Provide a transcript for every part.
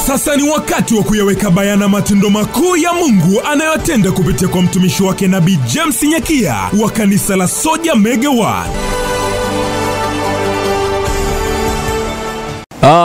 Sasa ni wakati wa kuyaweka bayana matendo makuu ya Mungu anayotenda kupitia kwa mtumishi wake Nabii James Nyakia wa kanisa la Soja Mega One.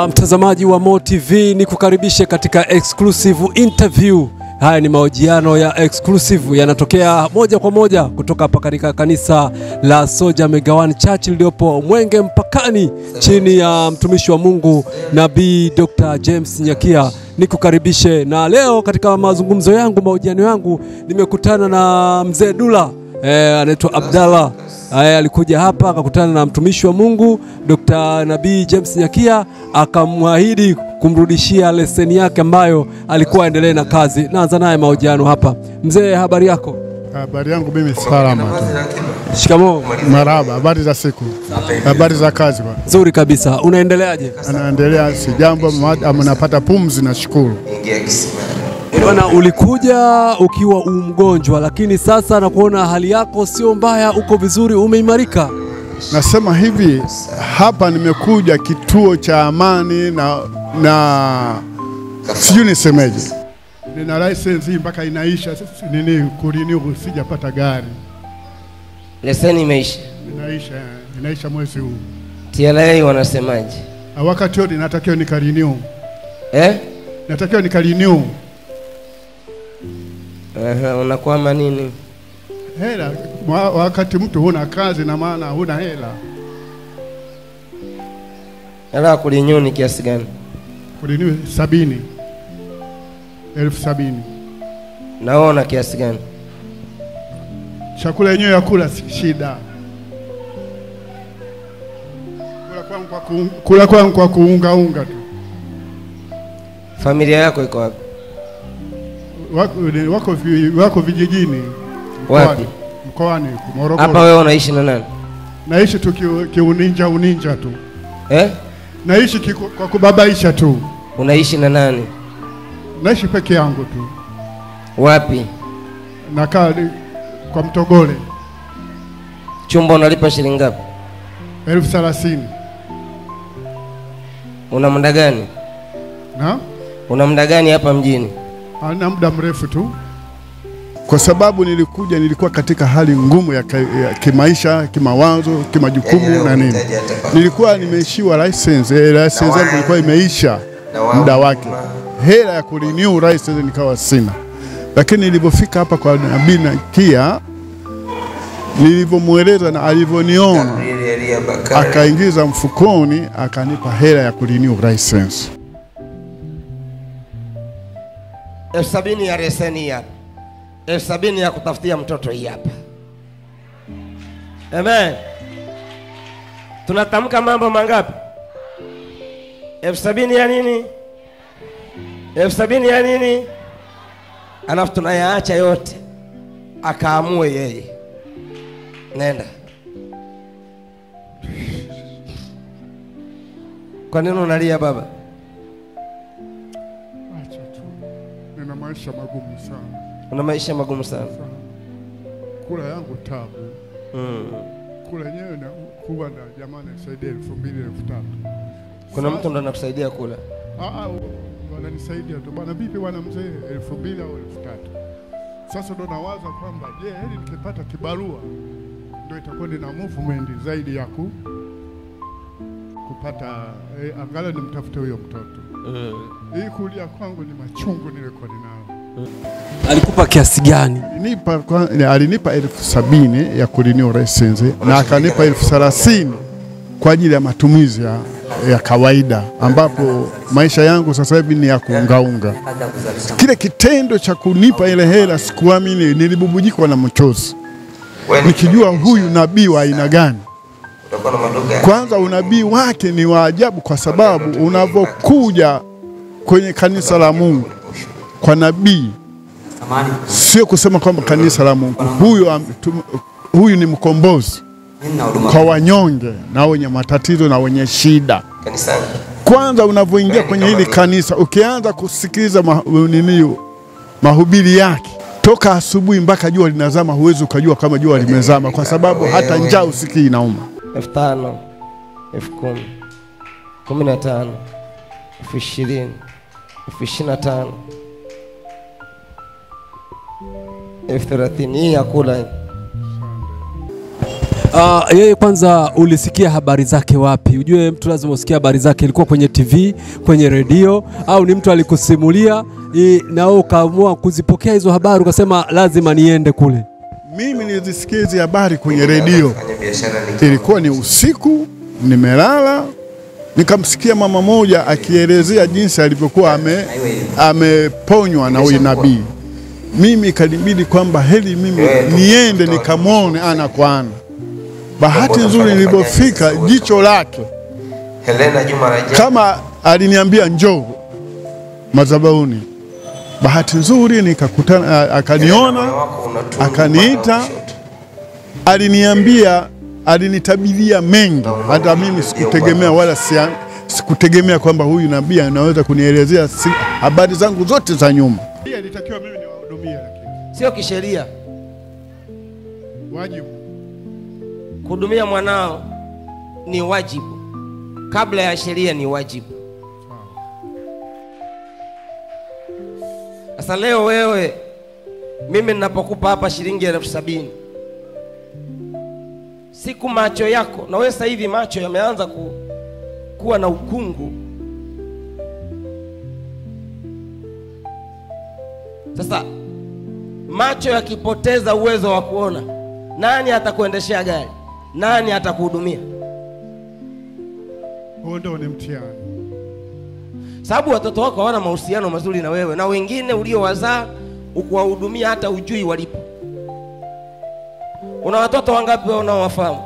Mtazamaji wa Mo TV, ni kukaribishe katika exclusive interview. Haya ni mahojiano ya exclusive yanatokea moja kwa moja kutoka hapa katika kanisa la Soja Mega One Church liliopo Mwenge Mpakani, chini ya mtumishi wa Mungu Nabii Dr. James Nyakia. Nikukaribishe, na leo katika mazungumzo yangu, mahojiano yangu, nimekutana na mzee Dula, anaitwa Abdalla. Alikuja hapa akakutana na mtumishi wa Mungu Dr. Nabii James Nyakia, akamwahidi kumrudishia leseni yake ambayo alikuwa aendelee na kazi. Naanza naye mahojiano hapa. Mzee, habari yako? Habari yangu mimi salama tu. Shikamoo. Marhaba, habari za siku? Habari za kazi bwana? Nzuri kabisa. Unaendeleaje? Anaendelea, si jambo, mnapata pumzi na shukuru. Bwana, ulikuja ukiwa mgonjwa, lakini sasa nakuona hali yako sio mbaya, uko vizuri, umeimarika. Nasema hivi, hapa nimekuja kituo cha amani na sijui nisemeje. Nina license mpaka inaisha, kurenew, sijapata gari. Leseni imeisha? Inaisha mwezi huu. TLA wanasemaje? Wakati wote natakiwa nikarenew. Natakiwa nikarenew. Unakwama nini? Hela. Wakati mtu huna kazi na maana huna hela. Hela kurenew ni kiasi gani? Kurenew 70,000. 70,000. Naona kiasi gani? Chakula yenyewe ya kula shida. Kula kwangu kwa kuunga tu. Familia yako iko wapi? Wako vijijini. Wapi? Mkoani, Morogoro. Hapa wewe unaishi na nani? Naishi tu uninja tu. Naishi kwa kubabaisha tu. Unaishi na nani? Naishi peke yangu tu. Wapi? Nakaa kwa Mtogole. Chumba unalipa shilingi ngapi? 30,000. Una muda gani? Una muda gani hapa mjini? Ana muda mrefu tu. Kwa sababu nilikuwa katika hali ngumu ya kimaisha, kimawazo, kimajukumu na nini. Nilikuwa nimeishiwa license yangu ilikuwa imeisha muda wake. Hela ya kurenew license nikawa sina. Lakini nilipofika hapa kwa Nabii Nyakia, nilipomueleza na alivyoniona, akaingiza mfukoni, akanipa hela ya kurenew license. 70,000 ya leseni hapa. 70,000 ya kutafutia mtoto hii hapa. Amen. Tunatamka mambo mangapi? 70,000 ya nini? 70,000 ya nini? Alafu tunayaacha yote, akaamue yeye. Nenda. Kwa nini unalia baba? Acha tu. Nina maisha magumu sana. Una maisha magumu sana. Kula yangu tabu. Kula yenyewe na kuwa na jamani nisaidie 2,000, 3,000. Kuna mtu ndo anakusaidia kula? Wananisaidia tu. Bwana vipi bwana mzee, 2,000 au 3,000. Sasa ndo nawaza kwamba heli nikipata kibarua ndio itakuwa na movement zaidi ya kupata angalau nimtafute huyo mtoto. Hii kulia kwangu ni machungu nilikuwa ninao. Alikupa kiasi gani? Alinipa 70,000 ya kurenew license na akanipa 30,000 kwa ajili ya matumizi ya kawaida, ambapo maisha yangu sasa hivi ni ya kuungaunga. Kile kitendo cha kunipa ile hela sikuamini, nilibubujikwa na mchozi. Nikijua huyu nabii wa aina gani. Kwanza unabii wake ni wa ajabu, kwa sababu unavokuja kwenye kanisa la Mungu kwa nabii, sio kusema kwamba kanisa la Mungu, huyu ni mkombozi kwa wanyonge na wenye matatizo na wenye shida. Kwanza unavoingia kwenye hili kanisa, ukianza kusikiliza mahubiri yake, toka asubuhi mpaka jua linazama, huwezi ukajua kama jua limezama, kwa sababu hata njaa usikii inauma. 5,000, 10,000, 15,000, 20,000, 25,000, 30,000 hii ya kula. Yeye kwanza ulisikia habari zake wapi? Ujue mtu lazima usikie habari zake, ilikuwa kwenye TV, kwenye redio, au ni mtu alikusimulia na wewe ukaamua kuzipokea hizo habari ukasema lazima niende kule? Mimi nilisikia hizo habari kwenye redio, ilikuwa ni usiku, nimelala, nikamsikia mama moja akielezea jinsi alivyokuwa ameponywa na huyu nabii. Mimi ikanibidi kwamba heli mimi niende nikamwone ana kwa ana. Bahati nzuri nilipofika, jicho lake kama aliniambia njoo madhabahuni. Bahati nzuri nikakutana, akaniona, akaniita, aliniambia, alinitabiria mengi. Hata mimi sikutegemea, wala sikutegemea kwamba huyu nabii anaweza kunielezea habari zangu zote za nyuma. Ilitakiwa mimi niwahudumie, lakini sio kisheria. Wajibu kuhudumia mwanao ni wajibu, kabla ya sheria ni wajibu. Sasa leo wewe, mimi ninapokupa hapa shilingi 70,000, siku macho yako, na wewe sasa hivi macho yameanza kuwa na ukungu. Sasa macho yakipoteza uwezo wa kuona, nani atakuendeshea gari? Nani atakuhudumia? huo ndio ni mtihani. Sababu watoto wako hawana mahusiano mazuri na wewe, na wengine uliowazaa ukuwahudumia hata ujui walipo. Una watoto wangapi wewe unaowafahamu?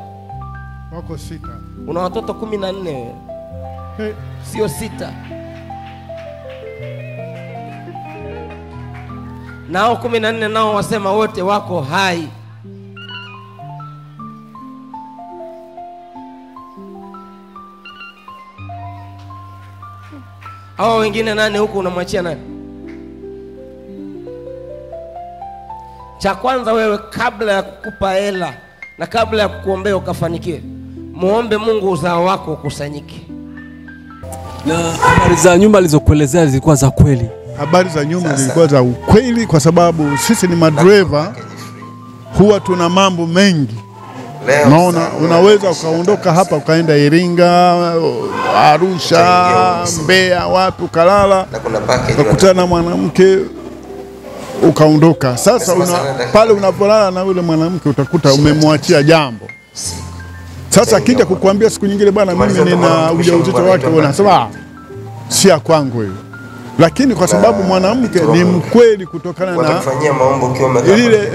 Wako 6. Una watoto 14 wewe. Sio 6. Nao 14 nao wasema wote wako hai. Hao wengine nane huko unamwachia nani? Cha kwanza wewe, kabla ya kukupa hela na kabla ya kukuombea ukafanikiwe, muombe Mungu uzao wako ukusanyike. Na habari za nyuma alizokuelezea zilikuwa za kweli? Habari za nyuma zilikuwa za ukweli, kwa sababu sisi ni madriver, huwa tuna mambo mengi. Naona unaweza ukaondoka hapa ukaenda Iringa, Arusha, Mbeya, wapi, ukalala, ukakutana na mwanamke ukaondoka. Sasa pale unapolala na yule mwanamke utakuta umemwachia jambo. Sasa akija kukuambia siku nyingine, bwana mimi nina ujauzito wake, unasema si ya kwangu hiyo. Lakini kwa sababu mwanamke ni mkweli, kutokana na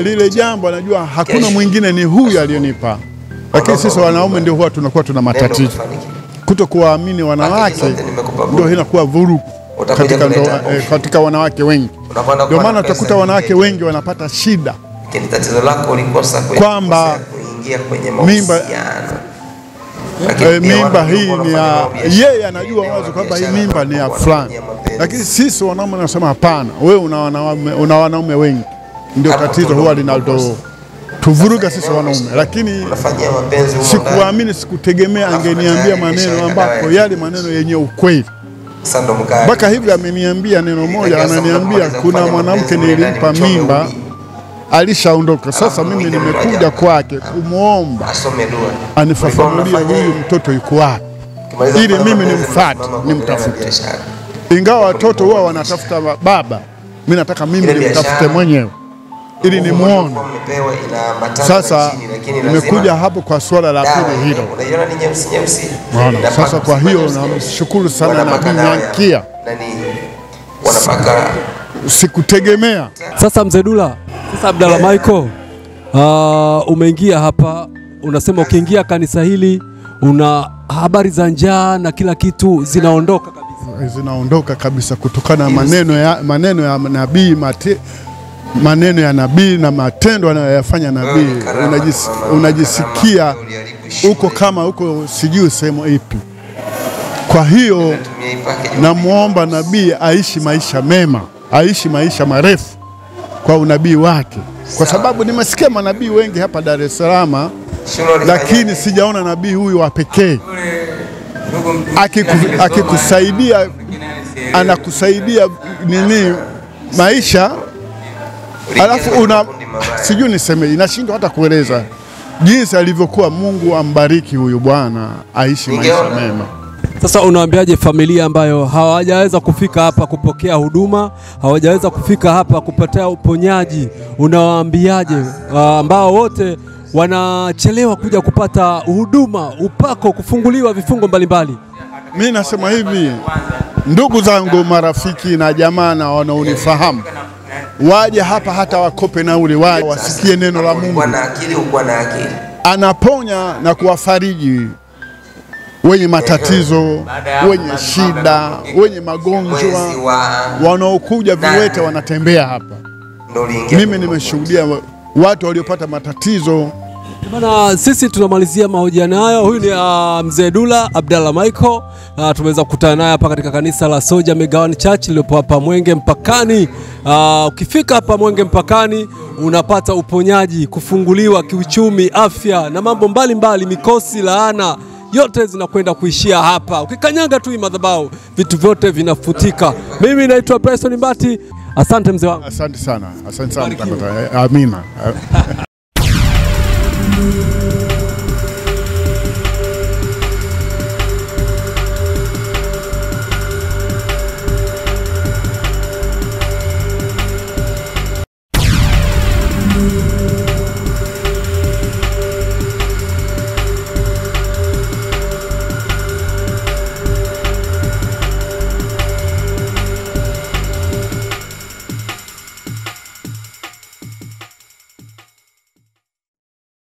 lile jambo anajua hakuna mwingine, ni huyu aliyenipa. Lakini sisi wanaume ndio huwa tunakuwa tuna matatizo. Kutokuamini wanawake ndio inakuwa vurugu katika wanawake wengi. Ndio maana utakuta wanawake wengi wanapata shida. Tatizo lako ulikosa kwamba kuingia kwenye mimba hii ni ya yeye, anajua wazi kwamba hii mimba ni ya fulani. Lakini sisi wanaume tunasema hapana, wewe una wanaume wengi. Ndio tatizo huwa tuvuruga sisi wanaume. Lakini sikuamini, sikutegemea angeniambia maneno ambapo yale maneno yenye ukweli. Mpaka hivi ameniambia neno moja, ananiambia kuna mwanamke nilimpa mimba alishaondoka. Sasa mimi nimekuja kwake kumuomba anifafanulie huyu mtoto yuko wapi, ili mimi nimfuate, nimtafute. Ingawa watoto huwa wanatafuta baba, mimi nataka mimi nimtafute mwenyewe ili nimuone. Sasa nimekuja hapo kwa swala la pili hilo. Sasa kwa hiyo namshukuru sana Nabii Nyankia, sikutegemea. Sasa Mzee Dula, sasa Abdalla Michael, umeingia hapa, unasema ukiingia kanisa hili una habari za njaa na kila kitu zinaondoka kabisa. Zinaondoka kabisa kutokana na maneno ya nabii, maneno ya nabii na matendo anayoyafanya nabii. Unajisikia uko kama uko sijui sehemu ipi. Kwa hiyo namuomba nabii aishi maisha mema, aishi maisha marefu kwa unabii wake, kwa sababu nimesikia manabii wengi hapa Dar es Salaam, lakini sijaona nabii huyu wa pekee akikusaidia anakusaidia nini maisha, alafu sijui niseme, inashindwa hata kueleza jinsi alivyokuwa. Mungu ambariki huyu bwana, aishi maisha mema. Sasa unawaambiaje familia ambayo hawajaweza kufika hapa kupokea huduma, hawajaweza kufika hapa kupata uponyaji? Unawaambiaje ambao wote wanachelewa kuja kupata huduma, upako, kufunguliwa vifungo mbalimbali? Mimi nasema hivi, ndugu zangu, marafiki na jamaa na wanaonifahamu, waje hapa hata wakope nauli, waje wasikie neno la Mungu. Anaponya na kuwafariji wenye matatizo, wenye shida, wenye magonjwa, wanaokuja viwete wanatembea hapa. Mimi nimeshuhudia watu waliopata matatizo. Bana, sisi tunamalizia mahojiano haya. Huyu ni Mzee Dula Abdalla Michael. Tumeweza kukutana naye hapa katika kanisa la Soja Megawan Church lililopo hapa Mwenge Mpakani. Ukifika hapa Mwenge Mpakani unapata uponyaji, kufunguliwa kiuchumi, afya na mambo mbalimbali, mikosi, laana yote zinakwenda kuishia hapa. Ukikanyaga tu madhabahu, vitu vyote vinafutika. Mimi naitwa Bryson Mbati. Asante mzee wangu. Asante sana. Asante sana. Amina.